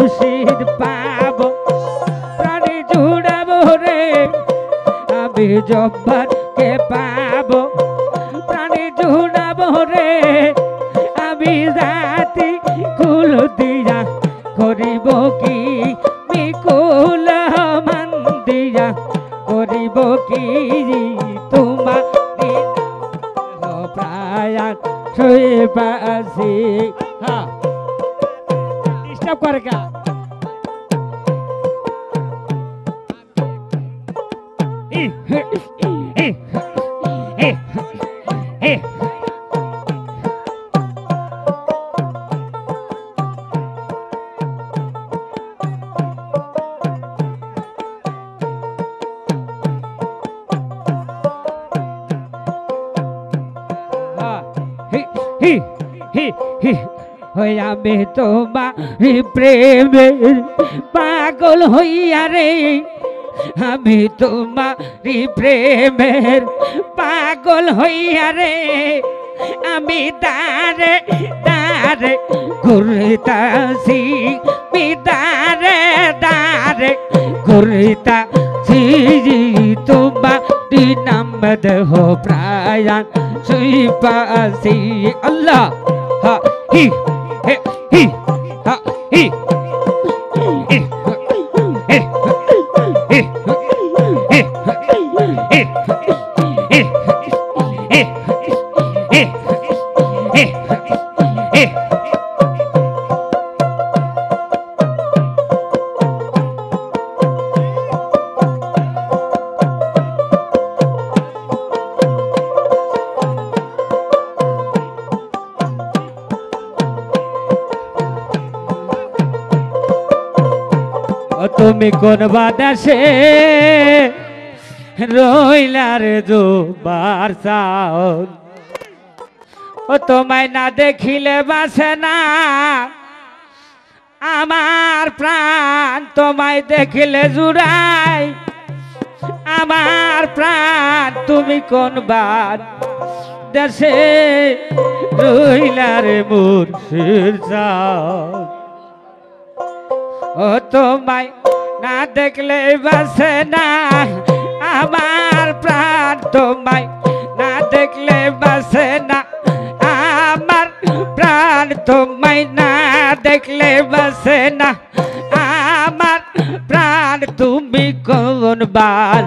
মুর্শিদ পাবো প্রাণে জুড়াবো রে আমি জব্বারকে পাবো প্রাণে জুড়াবো রে আমি জাতি কুল দিয়া করিব কি মিকুল মান দিয়া করিব কি তোমার প্রায়ান শুয়ে পাশি হ্যাঁ ডিস্টার্ব করে কা আমি তোমার প্রেমের পাগল হইয়া রে আমি তোমার প্রেমের পাগল হইয়া রে আমি দারে দারে ঘুরতাছি দারে দারে ঘুরতাছি তোমার নাম দেহ প্রায়ান শুই পাশি আল্লাহ ha hi he hi ha hi he he তুমি কোন বাদাসে রইলার দুবার সাউন ও তোমায় না দেখিলে বাসে না আমার প্রাণ তোমায় দেখিলে জুড়াই আমার প্রাণ তুমি কোন বার দেশে রইলার মুর্শিদ সাউন ও তোমায় না দেখলে বাসে না আমার প্রাণ তোমায় না দেখলে বাসে না আমার প্রাণ তোমায় না দেখলে বাসে না আমার প্রাণ তুমি কোন বার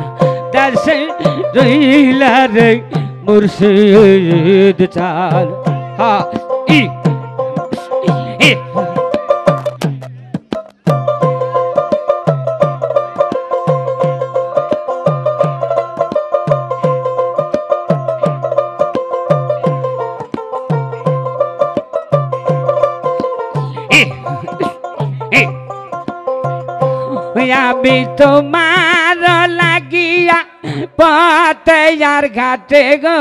দেশে রইলা রে মুর্শিদ চাল হা ই আমি তোমার লাগিয়া পথে আর ঘাটে গো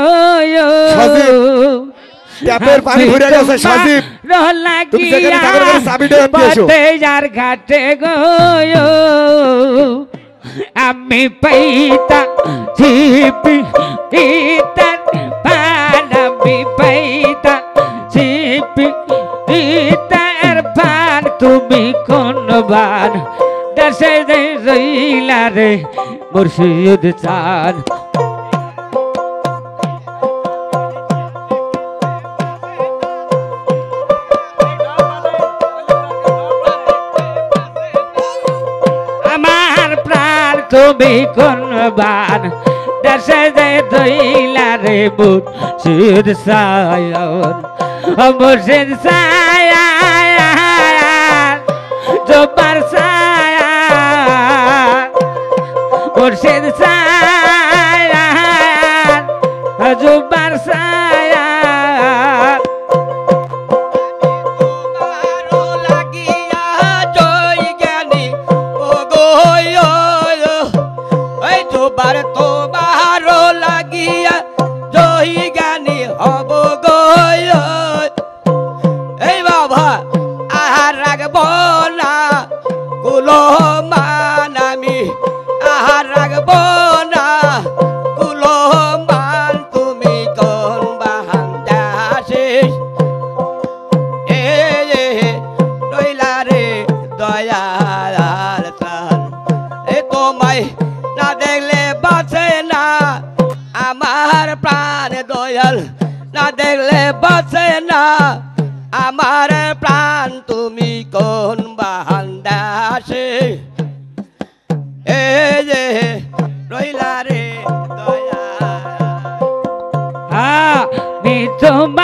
ট্যাপের পানি ভরে গেছে সাজিব তুমি সেখানে ঠাকুর ঘরে চাবিটা আনতে এসো পথে আর ঘাটে গো আমি পাইতা ছিপি ইতার পান আমি পাইতা ছিপি ইতার পান তুমি কোন বান দেশে রইলা রে মুর্শিদ চাঁদ আমার প্রাণ তুমি কোন বান দেশে রইলা রে মুর্শিদ সায়ন মুর্শিদ সায়ন জোবার সায়া মুর্শিদ সায়ন জোবার সায়া দয়াল প্রাণ এ তোমায় না দেখলে বাঁচে না আমার প্রাণ দয়াল না দেখলে বাঁচে না আমার প্রাণ তুমি কোন বাহান্দাসে এ যে রইলা রে দয়াল আমি তোমার